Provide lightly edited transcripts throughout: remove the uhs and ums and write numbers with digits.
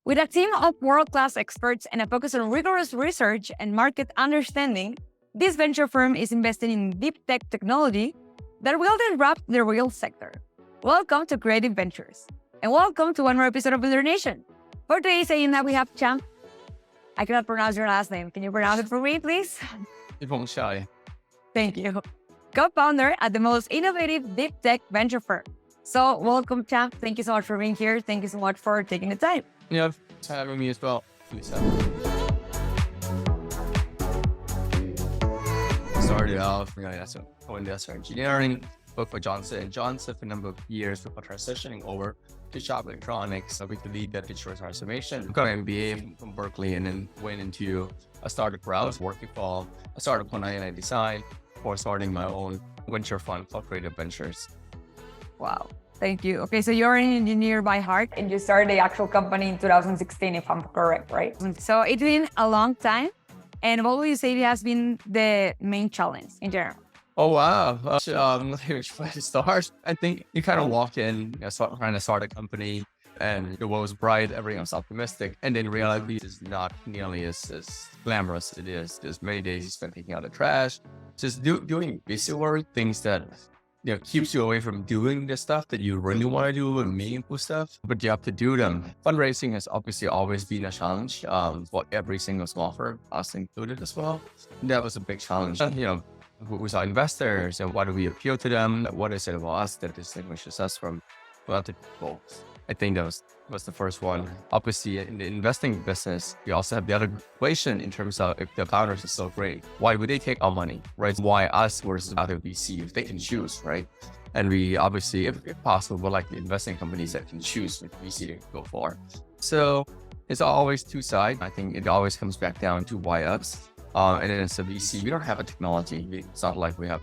With a team of world-class experts and a focus on rigorous research and market understanding, this venture firm is investing in deep tech technology that will disrupt the real sector. Welcome to Creative Ventures, and welcome to one more episode of Builder Nation. For today's agenda, we have Champ. I cannot pronounce your last name. Can you pronounce it for me, please? Suthipongchai. Thank you. Co-founder at the most innovative deep tech venture firm. So welcome, Champ. Thank you so much for being here. Thank you so much for taking the time. Yeah, thanks for having me as well, Lisa. Started off as a co-investor engineering, worked for Johnson & Johnson for a number of years before transitioning over to shop electronics. So we could lead that digital transformation. Got an MBA from Berkeley and then went into a startup where I was working for a startup called 99 Design before starting my own venture fund called Creative Ventures. Wow. Thank you. Okay, so you're an engineer by heart and you started the actual company in 2016, if I'm correct, right? So it's been a long time. And what would you say has been the main challenge in general? Oh, wow. Where to start? I think you kind of walk in, trying to start a company and the world was bright, everything was optimistic. And then reality is not nearly as glamorous as it is. There's many days you spend taking out the trash, just doing busy work, things that keeps you away from doing the stuff that you really want to do and meaningful stuff, but you have to do them. Fundraising has obviously always been a challenge for every single small firm, us included as well. That was a big challenge. Who's our investors and why do we appeal to them? What is it about us that distinguishes us from other people? I think that was the first one. Obviously, in the investing business, we also have the other equation in terms of if the founders are so great, why would they take our money, right? Why us versus other VC if they can choose, right? And we obviously, if possible, would like the investing companies that can choose which VC to go for. So it's always two sides. I think it always comes back down to why us. And then as a VC, we don't have a technology. It's not like we have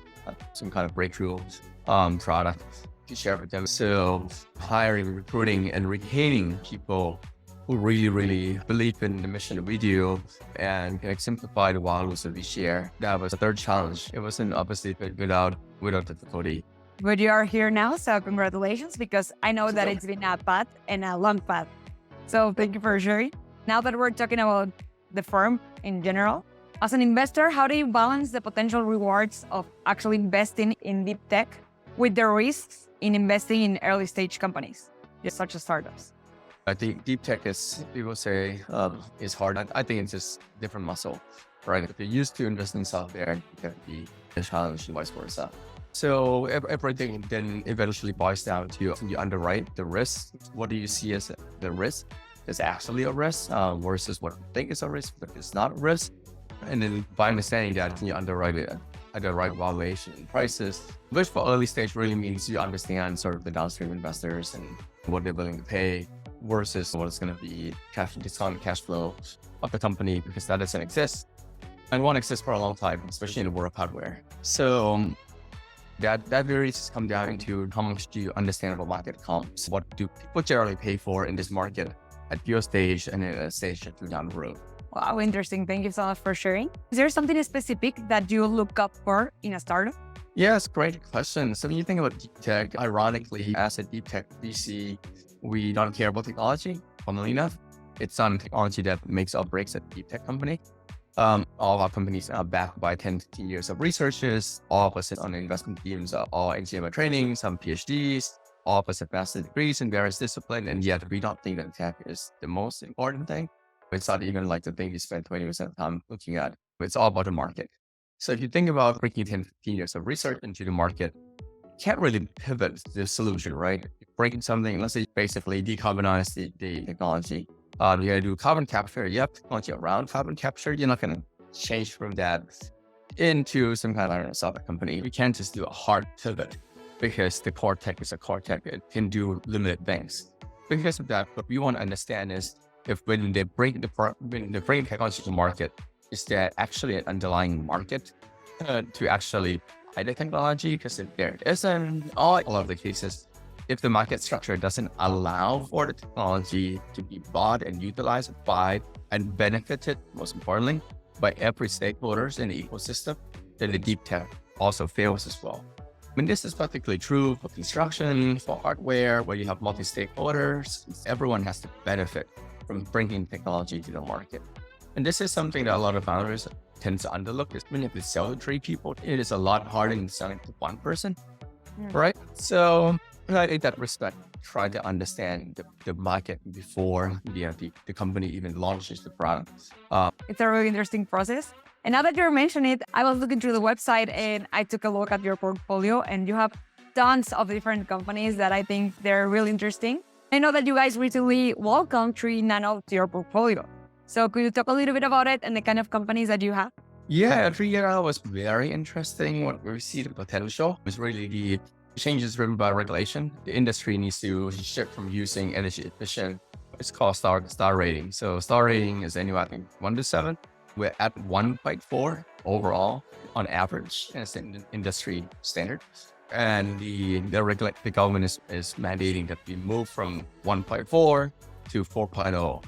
some kind of breakthrough product to share with them. So hiring, recruiting, and retaining people who really believe in the mission that we do and can exemplify the values that we share. That was the third challenge. It wasn't obviously without difficulty. But you are here now, so congratulations, because I know that it's been a path and a long path. So thank you for sharing. Now that we're talking about the firm in general, as an investor, how do you balance the potential rewards of actually investing in deep tech with the risks in investing in early stage companies, such as startups? I think deep tech is, people say, is hard. I think it's just different muscle, right? If you're used to investing software, it can be a challenge and vice versa. So everything then eventually boils down to you underwrite the risk. What do you see as the risk? Is actually a risk versus what you think is a risk, but it's not a risk. And then by understanding that, you underwrite it at the right valuation and prices, which for early stage really means you understand sort of the downstream investors and what they're willing to pay versus what is going to be discounted cash flow of the company, because that doesn't exist and won't exist for a long time, especially in the world of hardware. So that varies come down to how much do you understand about market comps? What do people generally pay for in this market at your stage and at a stage down the road? Wow, interesting. Thank you so much for sharing. Is there something specific that you look up for in a startup? Yes, great question. So when you think about deep tech, ironically, as a deep tech VC, we don't care about technology, funnily enough. It's not technology that makes or breaks a deep tech company. All of our companies are backed by 10, 15 years of researchers. All of us sit on the investment teams, all engineering training, some PhDs. All of us have master degrees in various disciplines, and yet we don't think that tech is the most important thing. It's not even like the thing you spend 20% of time looking at. It's all about the market. So if you think about bringing 10, 15 years of research into the market, you can't really pivot the solution, right? Breaking something, let's say basically decarbonize the technology. You gotta do carbon capture. You have technology around carbon capture. You're not gonna change from that into some kind of software company. We can't just do a hard pivot because the core tech is a core tech. It can do limited things. Because of that, what we want to understand is when they bring technology to market, is there actually an underlying market to actually buy the technology? Because if there isn't, all of the cases, if the market structure doesn't allow for the technology to be bought and utilized by and benefited, most importantly, by every stakeholders in the ecosystem, then the deep tech also fails as well. I mean, this is particularly true for construction, for hardware, where you have multi-stakeholders. Everyone has to benefit from bringing technology to the market. And this is something that a lot of founders tend to underlook. Is when you have to sell to 3 people, it is a lot harder than selling to 1 person, right? So in that respect, try to understand the market before the company even launches the product. It's a really interesting process. And now that you're mentioning it, I was looking through the website and I took a look at your portfolio, and you have tons of different companies that I think they're really interesting. I know that you guys recently welcomed 3Nano to your portfolio. So could you talk a little bit about it and the kind of companies that you have? Yeah, 3Nano was very interesting. What we see the potential is really the changes driven by regulation. The industry needs to shift from using energy efficient. It's called star rating. So star rating is anywhere, I think 1 to 7. We're at 1.4 overall on average as an industry standard. And the government is mandating that we move from 1.4 to 4.0.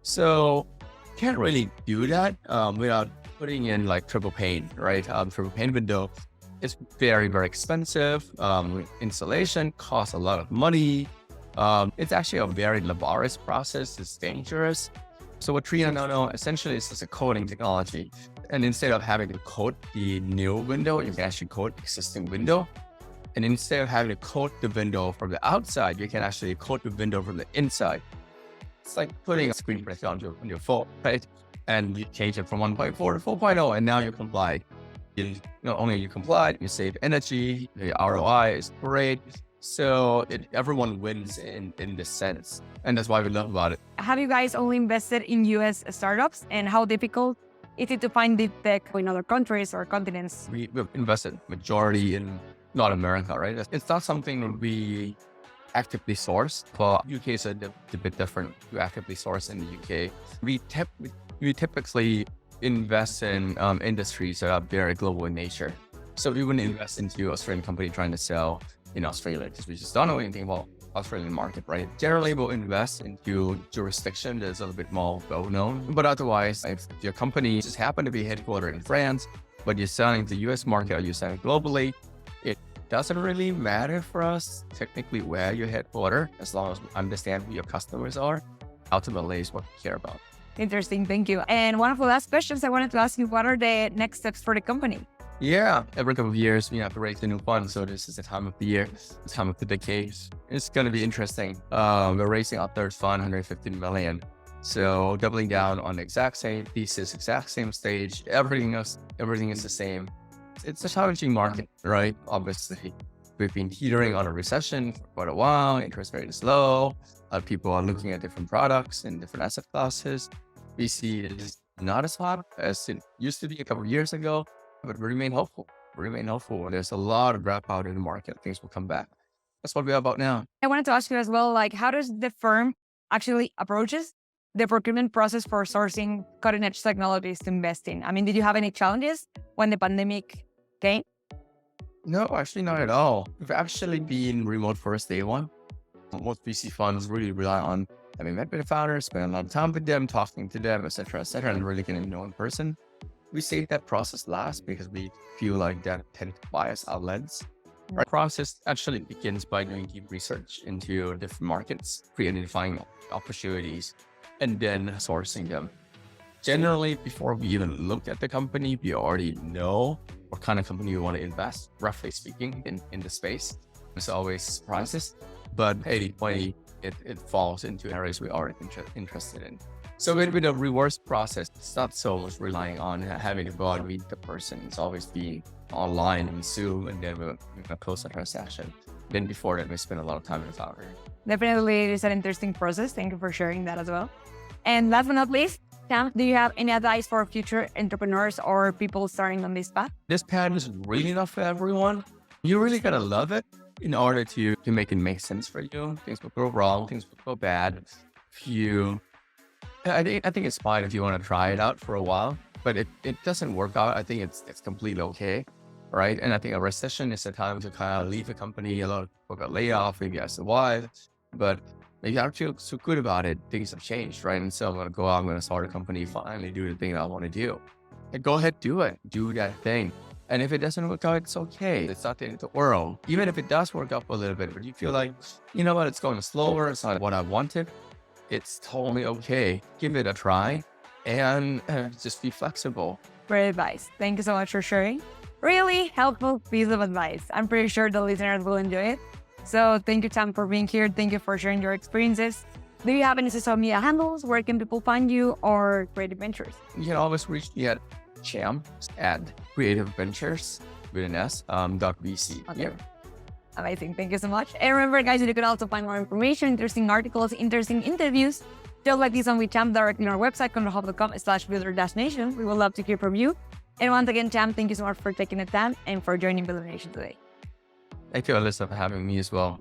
So can't really do that without putting in like triple pane, right? Triple pane window is very, very expensive. Installation costs a lot of money. It's actually a very laborious process. It's dangerous. So what 3Nano essentially is a coding technology. And instead of having to code the new window, you can actually code existing window. And instead of having to code the window from the outside, you can actually code the window from the inside. It's like putting a screen protector on your phone, right? And you change it from 1.4 to 4.0, and now you comply. Not only you complied, you save energy, the ROI is great. So everyone wins in this sense. And that's why we love about it. Have you guys only invested in US startups, and how difficult is it to find deep tech in other countries or continents? We've invested majority in North America, right? It's not something that we actively source. For UK is a bit different. We actively source in the UK. We typically invest in industries that are very global in nature. So we wouldn't invest into an Australian company trying to sell in Australia because we just don't know anything about Australian market, right? Generally, we'll invest into jurisdiction that's a little bit more well-known. But otherwise, if your company just happen to be headquartered in France, but you're selling to the US market or you're selling globally, it doesn't really matter for us technically where you're headquartered, as long as we understand who your customers are. Ultimately is what we care about. Interesting, thank you. And one of the last questions I wanted to ask you, what are the next steps for the company? Yeah, every couple of years, we have to raise a new fund. So this is the time of the year, the time of the decade. It's going to be interesting. We're raising our 3rd fund, 150 million. So doubling down on the exact same thesis, exact same stage, everything is the same. It's a challenging market, right? Obviously, we've been teetering on a recession for quite a while. Interest rate is low. People are looking at different products and different asset classes. VC is not as hot as it used to be a couple of years ago, but we remain hopeful. There's a lot of dry powder in the market. Things will come back. That's what we're about now. I wanted to ask you as well, like, how does the firm actually approaches the procurement process for sourcing cutting edge technologies to invest in? I mean, did you have any challenges when the pandemic came? No, actually not at all. We've actually been remote first day one. Most VC funds really rely on having met with the founders, spending a lot of time with them, talking to them, etc., and really getting to know in person. We save that process last because we feel like that tends to bias our lens. Our process actually begins by doing deep research into different markets, pre-identifying opportunities, and then sourcing them. Generally, before we even look at the company, we already know what kind of company we want to invest, roughly speaking, in the space. There's always surprises, but 80-20, it falls into areas we are interested in. So with a reverse process, it's not so much relying on having to go out and meet the person. It's always being online and Zoom, and then we're going to close the transaction. Then before that, we spend a lot of time in the founder. Definitely, it is an interesting process. Thank you for sharing that as well. And last but not least, Sam, do you have any advice for future entrepreneurs or people starting on this path? This path is really not for everyone. You really got to love it in order to make it make sense for you. Things will go wrong, things will go bad. I think it's fine if you want to try it out for a while, but it doesn't work out. I think it's completely okay, right? And I think a recession is a time to kind of leave a company. A lot of people got laid off, maybe as a wife, but maybe I don't feel so good about it. Things have changed, right? And so I'm going to go out, I'm going to start a company, finally do the thing that I want to do. And go ahead, do it. Do that thing. And if it doesn't work out, it's okay. It's not the end of the world. Even if it does work out for a little bit, but you feel like, you know what, it's going slower, it's not what I wanted. It's totally okay. Give it a try and just be flexible. Great advice. Thank you so much for sharing. Really helpful piece of advice. I'm pretty sure the listeners will enjoy it. So thank you, Tam, for being here. Thank you for sharing your experiences. Do you have any social media handles? Where can people find you or Creative Ventures? You can always reach me at cham@creativeventures with an S, .vc. Okay. Amazing. Thank you so much. And remember, guys, you can also find more information, interesting articles, interesting interviews, just like this one with Tam directly on our website, controlhub.com/builder-nation. We would love to hear from you. And once again, Tam, thank you so much for taking the time and for joining Builder Nation today. Thank you, Alyssa, for having me as well.